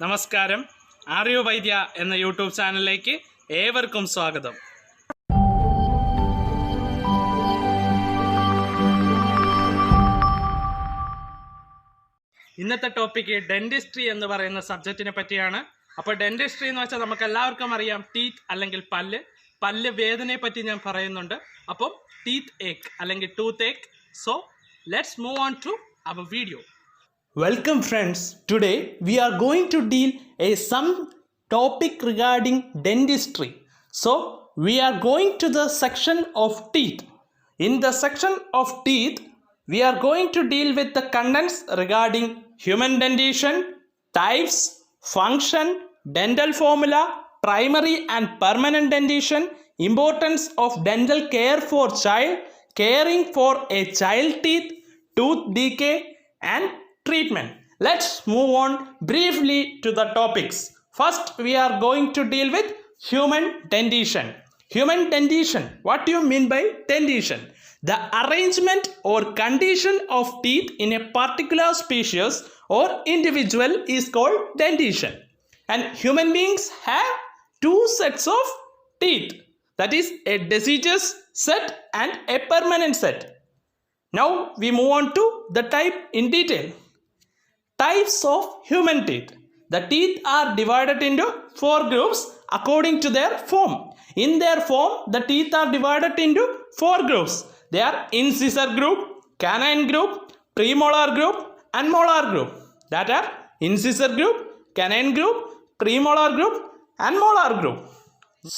നമസ്കാരം. ആർയു വൈദ്യ എന്ന യൂട്യൂബ് ചാനലിലേക്ക് ഏവർക്കും സ്വാഗതം. ഇന്നത്തെ ടോപ്പിക്ക് ഡെന്റിസ്ട്രി എന്ന് പറയുന്ന സബ്ജക്റ്റിനെ പറ്റിയാണ്. അപ്പോൾ ഡെന്റിസ്ട്രി എന്ന് വെച്ചാൽ നമുക്ക് എല്ലാവർക്കും അറിയാം, ടീത്ത് അല്ലെങ്കിൽ പല്ല് വേദനയെ പറ്റി ഞാൻ പറയുന്നുണ്ട്. അപ്പം ടീത്ത് ഏക്ക് അല്ലെങ്കിൽ toothache. So let's move on to our video. Welcome friends. Today we are going to deal some topic regarding dentistry. So we are going to the section of teeth. In the section of teeth we are going to deal with the contents regarding human dentition, types, function, dental formula, primary and permanent dentition, importance of dental care for child, caring for a child teeth, tooth decay and treatment. Let's move on briefly to the topics. First we are going to deal with human dentition. Human dentition, what do you mean by dentition? The arrangement or condition of teeth in a particular species or individual is called dentition. And human beings have two sets of teeth, that is a deciduous set and a permanent set. Now we move on to the type in detail. Types of human teeth. The teeth are divided into four groups according to their form. In their form, the teeth are divided into four groups. They are incisor group, canine group, premolar group and molar group. That are incisor group, canine group, premolar group and molar group.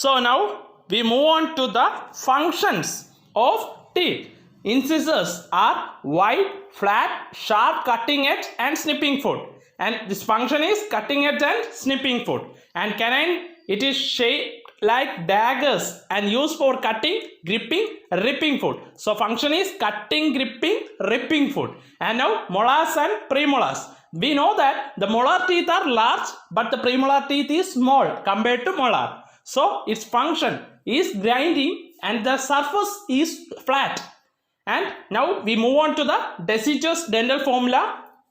So now we move on to the functions of teeth. Incisors are wide, flat, sharp cutting edge and snipping foot. And this function is cutting edge and snipping foot. And canine, it is shaped like daggers and used for cutting, gripping, ripping foot. So function is cutting, gripping, ripping foot. And now molars and premolars. We know that the molar teeth are large but the premolar teeth is small compared to molar. So its function is grinding and the surface is flat. And now we move on to the Deciduous dental formula,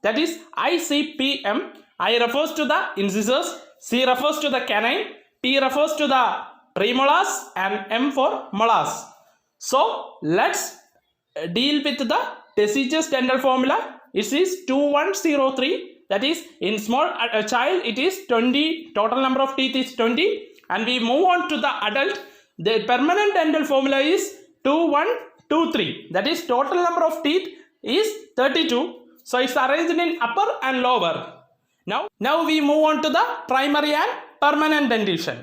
that is ICPM. I refers to the incisors, C refers to the canine, P refers to the premolars and M for molars. So let's deal with the Deciduous dental formula. It is 2103, that is in small child it is 20, total number of teeth is 20. And we move on to the adult. The permanent dental formula is 2123, that is total number of teeth is 32. So it's arranged in upper and lower. Now we move on to the primary and permanent dentition.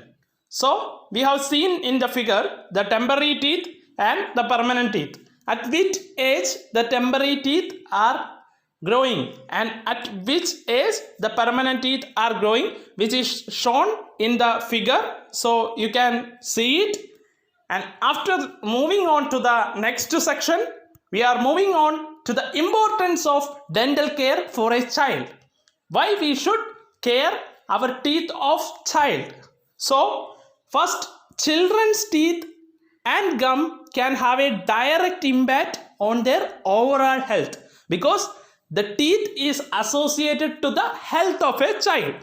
So we have seen in the figure the temporary teeth and the permanent teeth. At which age the temporary teeth are growing and at which age the permanent teeth are growing, which is shown in the figure. So you can see it. And after moving on to the next section, we are moving on to the importance of dental care for a child. Why we should care our teeth of child? So first, children's teeth and gum can have a direct impact on their overall health because the teeth is associated to the health of a child.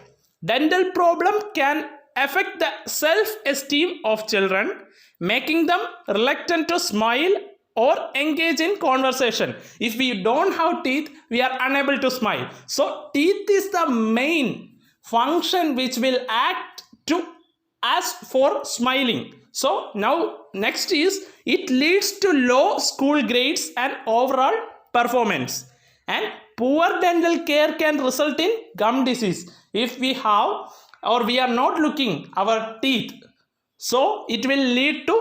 Dental problem can affect the self-esteem of children, making them reluctant to smile or engage in conversation. If we don't have teeth, we are unable to smile. So teeth is the main function which will act to us for smiling. So now next is it leads to low school grades and overall performance. And poor dental care can result in gum disease if we have or we are not looking our teeth. So it will lead to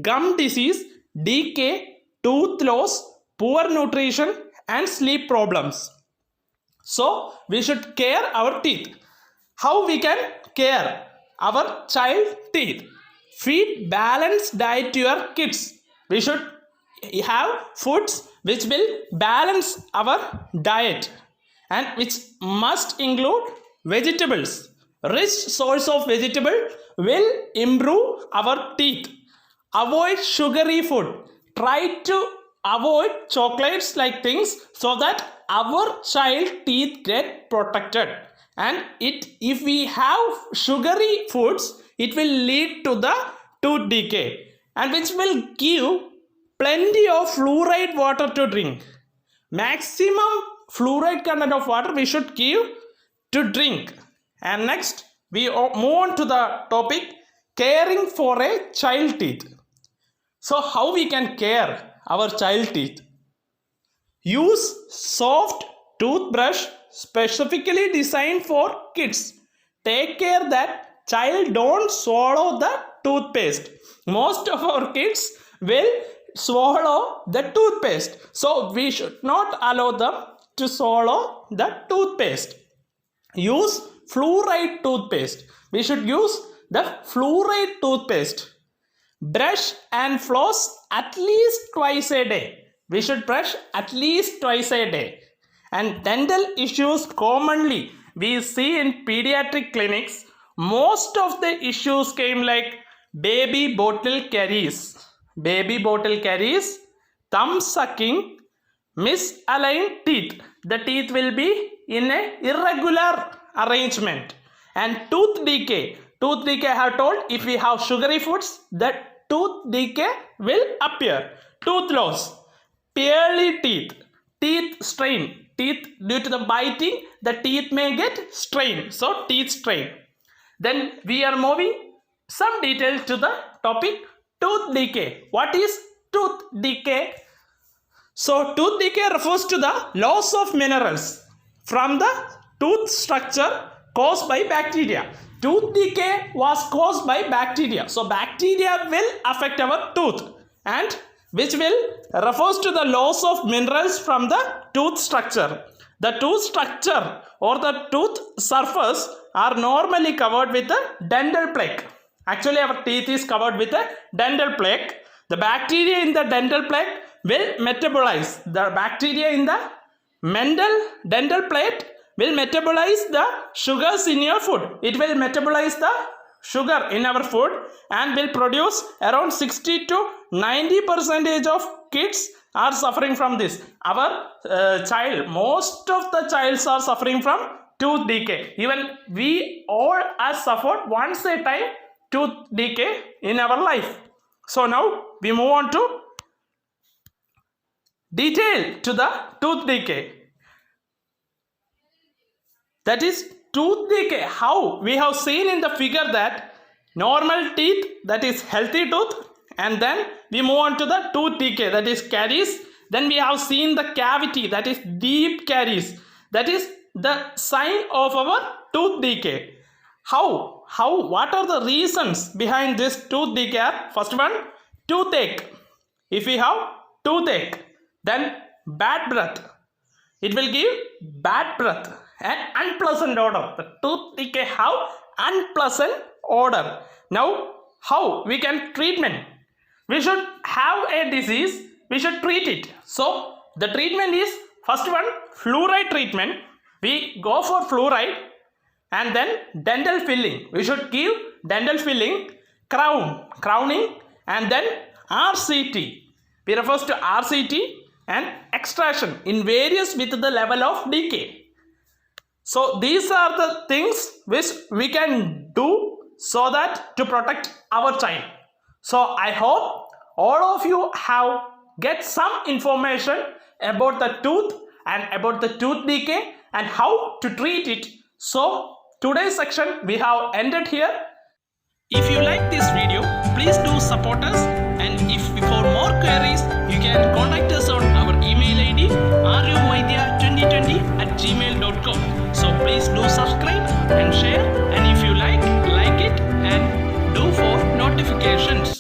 gum disease, decay, tooth loss, poor nutrition and sleep problems. So we should care our teeth. How we can care our child teeth? Feed balanced diet to your kids. We should have foods which will balance our diet and which must include vegetables. Rich source of vegetable will improve our teeth. Avoid sugary food. Try to avoid chocolates like things so that our child teeth get protected. and if we have sugary foods, it will lead to the tooth decay, and which will give plenty of fluoride water to drink. Maximum fluoride content of water we should give to drink. And next we move on to the topic caring for a child teeth. So how we can care our child teeth? Use soft toothbrush specifically designed for kids. Take care that child don't swallow the toothpaste. Most of our kids will swallow the toothpaste, so we should not allow them to swallow the toothpaste. Use fluoride toothpaste. We should use the fluoride toothpaste. Brush and floss at least twice a day. We should brush at least twice a day. And dental issues commonly we see in pediatric clinics, most of the issues came like baby bottle caries, thumb sucking, misaligned teeth. The teeth will be in a irregular arrangement. And tooth decay. Tooth decay I have told, if we have sugary foods, the tooth decay will appear. Tooth loss, pearly teeth, teeth strain. Teeth, due to the biting, the teeth may get strained. So teeth strain. Then we are moving some details to the topic tooth decay. What is tooth decay? So tooth decay refers to the loss of minerals from the tooth structure caused by bacteria. Tooth decay was caused by bacteria. So bacteria will affect our tooth, and which will refers to the loss of minerals from the tooth structure. The tooth structure or the tooth surface are normally covered with a dental plaque. Actually, our teeth is covered with a dental plaque. The bacteria in the dental plaque will metabolize. The bacteria in the dental plate will metabolize the sugars in your food. It will metabolize the sugar in our food and will produce around 60 to 90% of kids are suffering from this. Our most of the childs are suffering from tooth decay. Even we all are suffered once a time tooth decay in our life. So now we move on to detail to the tooth decay. That is tooth decay. How? We have seen in the figure that normal teeth, that is healthy tooth, and then we move on to the tooth decay, that is caries. Then we have seen the cavity, that is deep caries. That is the sign of our tooth decay. How? What are the reasons behind this tooth decay? First one, toothache. If we have toothache, then bad breath. It will give bad breath and unpleasant odor. The tooth decay have unpleasant odor. Now, how we can treatment? We should have a disease, we should treat it. So the treatment is, first one, fluoride treatment. We go for fluoride, and then dental filling. We should give dental filling, crowning, and then RCT. We refers to RCT and extraction in various with the level of decay. So these are the things which we can do so that to protect our child. So I hope all of you have get some information about the tooth and about the tooth decay and how to treat it. So today's section we have ended here. If you like this video, please do support us, and if for more queries you can contact us on our email ID rumaidya2020@gmail.com. So please do subscribe and share, and if you like it and do for notifications.